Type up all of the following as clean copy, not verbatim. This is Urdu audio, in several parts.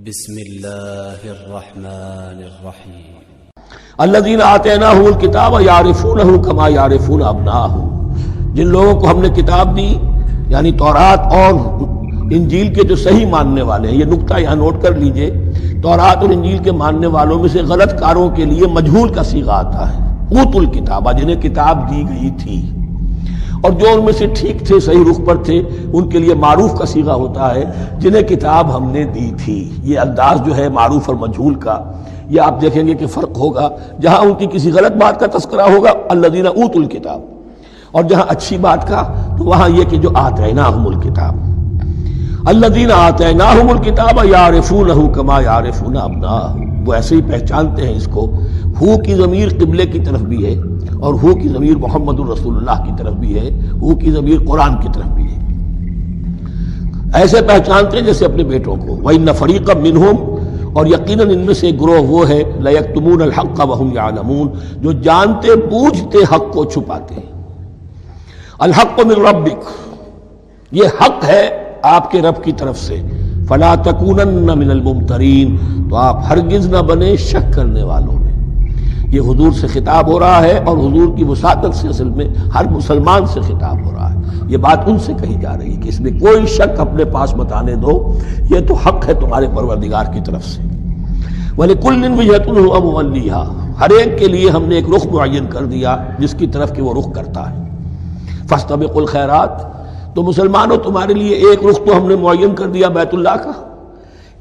بسم اللہ الرحمن الرحیم الذین آتیناہم الکتاب یعرفونہ کما یعرفون ابناءہم، جن لوگوں کو ہم نے کتاب دی یعنی تورات اور انجیل کے جو صحیح ماننے والے ہیں، یہ نکتہ یہاں نوٹ کر لیجئے، تورات اور انجیل کے ماننے والوں میں سے غلط کاروں کے لیے مجہول کا صیغہ آتا ہے، اوتوا الکتاب، جنہیں کتاب دی گئی تھی، اور جو ان میں سے ٹھیک تھے، صحیح رخ پر تھے، ان کے لیے معروف کا صیغہ ہوتا ہے جنہیں کتاب ہم نے دی تھی۔ یہ انداز جو ہے معروف اور مجہول کا، یہ آپ دیکھیں گے کہ فرق ہوگا، جہاں ان کی کسی غلط بات کا تذکرہ ہوگا الذین اوتوا الکتاب، اور جہاں اچھی بات کا تو وہاں یہ کہ جو آتیناہم الکتاب، الذین آتیناہم الکتاب یعرفونہ کما یعرفون ابناءہم، وہ ایسے ہی پہچانتے ہیں اس کو۔ ہو کی ضمیر قبلے کی طرف بھی ہے، اور ہو کی ضمیر محمد الرسول اللہ کی طرف بھی ہے، ہو کی ضمیر قرآن کی طرف بھی ہے۔ ایسے پہچانتے ہیں جیسے اپنے بیٹوں کو۔ وَإِنَّ فَرِيقًا مِّنْهُمْ، اور یقیناً ان میں سے ایک گروہ وہ ہے لَيَكْتُمُونَ الْحَقَّ وَهُمْ يَعْلَمُونَ، جو جانتے بوجھتے حق کو چھپاتے ہیں۔ الحق من ربک، یہ حق ہے آپ کے رب کی طرف سے۔ فَلَا تَكُونَنَّ مِنَ الْمُمْتَرِينَ، تو آپ ہرگز نہ بنے شک کرنے والوں میں۔ یہ حضور سے خطاب ہو رہا ہے، اور حضور کی وساطت سے اصل میں ہر مسلمان سے خطاب ہو رہا ہے۔ یہ بات ان سے کہی جا رہی ہے کہ اس میں کوئی شک اپنے پاس مت آنے دو، یہ تو حق ہے تمہارے پروردگار کی طرف سے۔ وَلِكُلٍّ وِجْهَةٌ هُوَ مُوَلِّيهَا، ہر ایک کے لیے ہم نے ایک رخ معین کر دیا جس کی طرف کہ وہ رخ کرتا ہے۔ فَاسْتَبِقُوا الْخَيْرَاتِ، تو مسلمانوں تمہارے لیے ایک رخ تو ہم نے معین کر دیا بیت اللہ کا،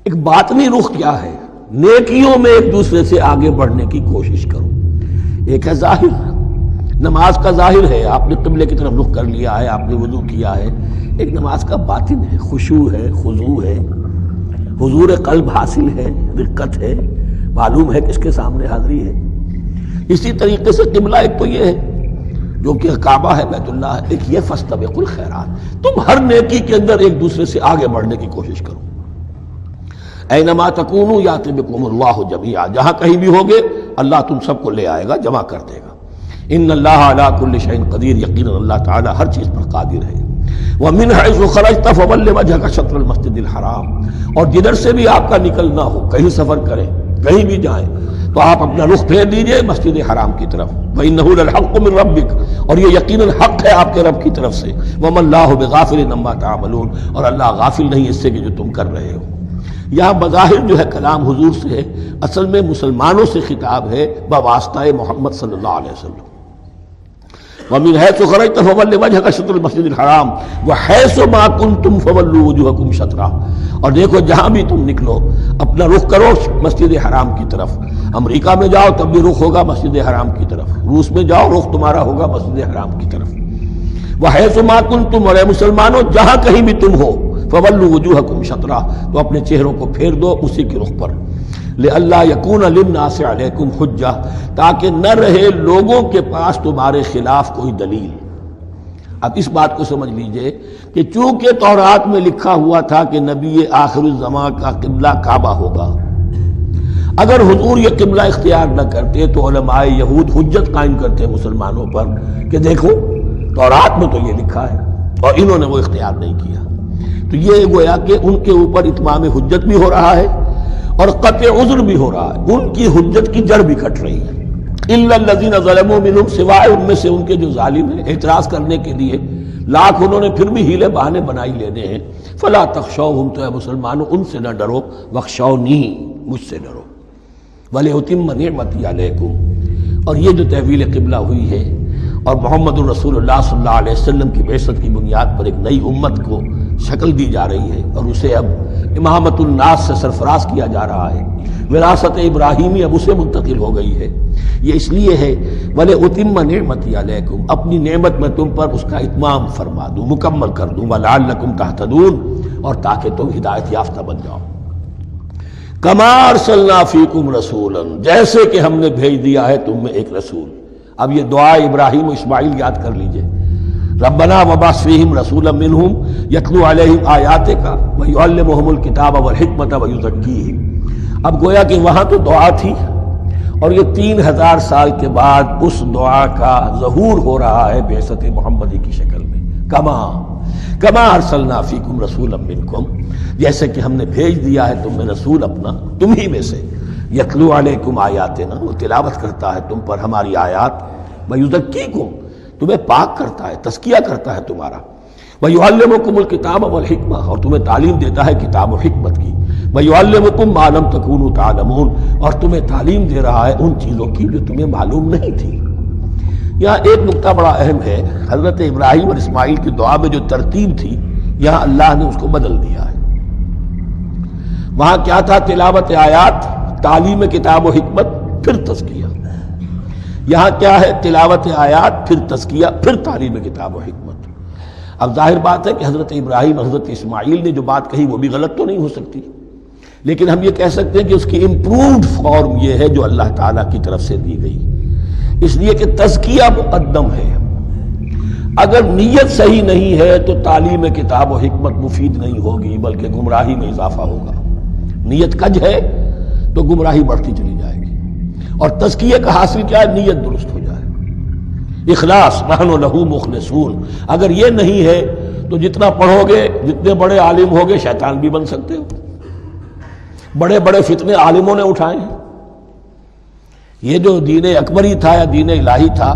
ایک باطنی رخ کیا ہے؟ نیکیوں میں ایک دوسرے سے آگے بڑھنے کی کوشش کرو۔ ایک ہے ظاہر، نماز کا ظاہر ہے، آپ نے قبلے کی طرف رخ کر لیا ہے، آپ نے وضو کیا ہے۔ ایک نماز کا باطن ہے، خشوع ہے، خضوع ہے، حضور قلب حاصل ہے، رقت ہے، معلوم ہے کس کے سامنے حاضری ہے۔ اسی طریقے سے قبلہ ایک تو یہ ہے جو کہ کعبہ ہے، بیت اللہ ہے، ایک یہ فاستبقوا الخیرات، تم ہر نیکی کے اندر ایک دوسرے سے آگے بڑھنے کی کوشش کرو۔ اینما تکونوا یاتی بکم اللہ جمیعا، جہاں کہیں بھی ہوگے اللہ تم سب کو لے آئے گا، جمع کر دے گا۔ ان اللہ علی کل شیء قدیر، یقینا اللہ تعالی ہر چیز پر قادر ہے۔ ومن حیث خرجت فول وجهک شطر المسجد الحرام، اور جدھر سے بھی آپ کا نکلنا ہو، کہیں سفر کریں، کہیں بھی جائیں، تو آپ اپنا رخ پھیر دیجئے مسجد حرام کی طرف۔ وَإِنَّهُ لَلْحَقُّ مِن رَبِّكَ، اور یہ یقیناً حق ہے آپ کے رب کی طرف سے۔ وَمَا اللَّهُ بِغَافِلٍ عَمَّا تَعْمَلُونَ، اور اللہ غافل نہیں اس سے کہ جو تم کر رہے ہو۔ یہاں بظاہر جو ہے کلام حضور سے ہے، اصل میں مسلمانوں سے خطاب ہے بواسطہ محمد صلی اللہ علیہ وسلم۔ وَمِنْ حَيْثُ خَرَجْتَ فَوَلِّ وَجْهَكَ شَطْرَ الْمَسْجِدِ الْحَرَامِ وَحَيْثُ مَا كُنْتُمْ فَوَلُّوا وُجُوهَكُمْ شَطْرَهُ، اور دیکھو جہاں بھی تم نکلو اپنا رخ کرو مسجد حرام کی طرف۔ امریکہ میں جاؤ تب بھی رخ ہوگا مسجد حرام کی طرف، روس میں جاؤ رخ تمہارا ہوگا مسجد حرام کی طرف۔ وَحَيْثُ مَا كُنْتُمْ، اور اے مسلمانوں جہاں کہیں بھی تم ہو، فَوَلُّوا وُجُوهَكُمْ شَطْرَهُ، تو اپنے چہروں کو پھیر دو اسی کی رخ پر۔ لِأَلَّا يَكُونَ لِلنَّاسِ عَلَيْكُمْ حُجَّةٌ، تاکہ نہ رہے لوگوں کے پاس تمہارے خلاف کوئی دلیل۔ اب اس بات کو سمجھ لیجئے کہ چونکہ تورات میں لکھا ہوا تھا کہ نبی آخر الزمان کا قبلہ کعبہ ہوگا، اگر حضور یہ قبلہ اختیار نہ کرتے تو علماء یہود حجت قائم کرتے مسلمانوں پر کہ دیکھو تورات میں تو یہ لکھا ہے اور انہوں نے وہ اختیار نہیں کیا۔ تو یہ گویا کہ ان کے اوپر اتمام حجت بھی ہو رہا ہے اور قطع عذر بھی ہو رہا ہے، ان کی حجت کی جڑ بھی کٹ رہی ہے۔ الا الذین ظلموا منہم، سوائے ان میں سے ان کے جو ظالم ہیں، اعتراض کرنے کے لیے لاکھ انہوں نے پھر بھی ہیلے بہانے بنائی لینے ہیں۔ فلا تخشوہم، تو اے مسلمانوں ان سے نہ ڈرو، واخشونی، مجھ سے ڈرو۔ وَلِأُتِمَّ نِعْمَتِي عَلَيْكُمْ، اور یہ جو تحویل قبلہ ہوئی ہے اور محمد الرسول اللہ صلی اللہ علیہ وسلم کی بعثت کی بنیاد پر ایک نئی امت کو شکل دی جا رہی ہے، اور اسے اب امامت الناس سے سرفراز کیا جا رہا ہے، وراثت ابراہیمی اب اسے منتقل ہو گئی ہے۔ یہ اس لیے ہے وَلِأُتِمَّ نِعْمَتِي عَلَيْكُمْ، اپنی نعمت میں تم پر اس کا اتمام فرما دوں، مکمل کر دوں، وَلَعَلَّكُمْ تَهْتَدُونَ، اور تاکہ تم ہدایت یافتہ بن جاؤ۔ کما ارسلنا فیکم رسولا، جیسے کہ ہم نے بھیج دیا ہے تم میں ایک رسول۔ اب یہ دعا ابراہیم و اسماعیل یاد کر لیجئے، ربنا وبعث فیہم رسولا منہم یتلو علیہم آیاتک ویعلمہم الکتاب والحکمۃ ویزکیہم۔ اب گویا کہ وہاں تو دعا تھی، اور یہ 3000 سال کے بعد اس دعا کا ظہور ہو رہا ہے بعثت محمدی کی شکل میں۔ کما، کما ارسلنا فیکم رسولا منکم، جیسے کہ ہم نے بھیج دیا ہے تم میں رسول اپنا تم ہی میں سے، یتلو علیکم آیاتنا، وہ تلاوت کرتا ہے تم پر ہماری آیات، ویزکیکم، تمہیں پاک کرتا ہے، تزکیہ کرتا ہے تمہارا، وَيُعَلِّمُكُمُ الْكِتَابَ وَالْحِکْمَةَ، اور تمہیں تعلیم دیتا ہے کتاب و حکمت کی، وَيُعَلِّمُكُم مَّا لَمْ تَكُونُوا تَعْلَمُونَ، اور تمہیں تعلیم دے رہا ہے ان چیزوں کی جو تمہیں معلوم نہیں تھی۔ یہاں ایک نقطہ بڑا اہم ہے، حضرت ابراہیم اور اسماعیل کی دعا میں جو ترتیب تھی یہاں اللہ نے اس کو بدل دیا ہے۔ وہاں کیا تھا؟ تلاوت آیات، تعلیم کتاب و حکمت، پھر تزکیہ۔ یہاں کیا ہے؟ تلاوت آیات، پھر تزکیہ، پھر تعلیم کتاب و حکمت۔ اب ظاہر بات ہے کہ حضرت ابراہیم اور حضرت اسماعیل نے جو بات کہی وہ بھی غلط تو نہیں ہو سکتی، لیکن ہم یہ کہہ سکتے ہیں کہ اس کی امپرووڈ فارم یہ ہے جو اللہ تعالیٰ کی طرف سے دی گئی، اس لیے کہ تزکیہ مقدم ہے۔ اگر نیت صحیح نہیں ہے تو تعلیم کتاب و حکمت مفید نہیں ہوگی بلکہ گمراہی میں اضافہ ہوگا۔ نیت کج ہے تو گمراہی بڑھتی چلی جائے گی، اور تزکیہ کا حاصل کیا ہے؟ نیت درست ہو جائے، اخلاص، نحن لہ مخلصون۔ اگر یہ نہیں ہے تو جتنا پڑھو گے، جتنے بڑے عالم ہوگے، شیطان بھی بن سکتے ہو۔ بڑے بڑے فتنے عالموں نے اٹھائے ہیں۔ یہ جو دین اکبری تھا یا دین الہی تھا،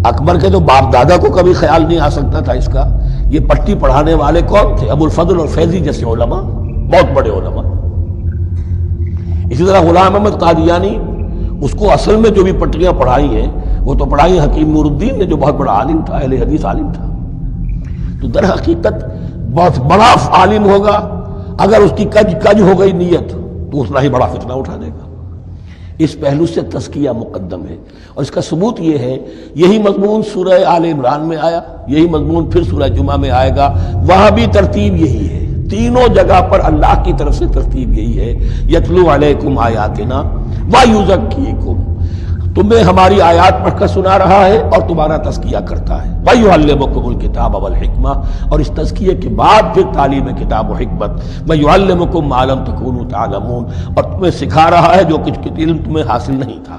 اکبر کے تو باپ دادا کو کبھی خیال نہیں آ سکتا تھا اس کا۔ یہ پٹی پڑھانے والے کون تھے؟ ابو الفضل اور فیضی جیسے علماء، بہت بڑے علماء۔ اسی طرح غلام احمد قادیانی، اس کو اصل میں جو بھی پٹیاں پڑھائی ہیں وہ تو پڑھائی حکیم نور الدین نے، جو بہت بڑا عالم تھا، اہل حدیث عالم تھا۔ تو در حقیقت بہت بڑا عالم ہوگا، اگر اس کی کج ہو گئی نیت تو اتنا ہی بڑا فتنہ اٹھا دے گا۔ اس پہلو سے تزکیہ مقدم ہے، اور اس کا ثبوت یہ ہے، یہی مضمون سورہ آل عمران میں آیا، یہی مضمون پھر سورہ جمعہ میں آئے گا، وہاں بھی ترتیب یہی ہے۔ تینوں جگہ پر اللہ کی طرف سے ترتیب یہی ہے، یتلو علیکم آیاتنا ویزکیکم، تمہیں ہماری آیات پڑھ کر سنا رہا ہے اور تمہارا تزکیہ کرتا ہے، ویعلمکم الکتاب والحکمہ، اور اس تزکیے کے بعد پھر تعلیم کتاب و حکمت، ویعلمکم ما لم تکونوا تعلمون، اور تمہیں سکھا رہا ہے جو کچھ علم تمہیں حاصل نہیں تھا۔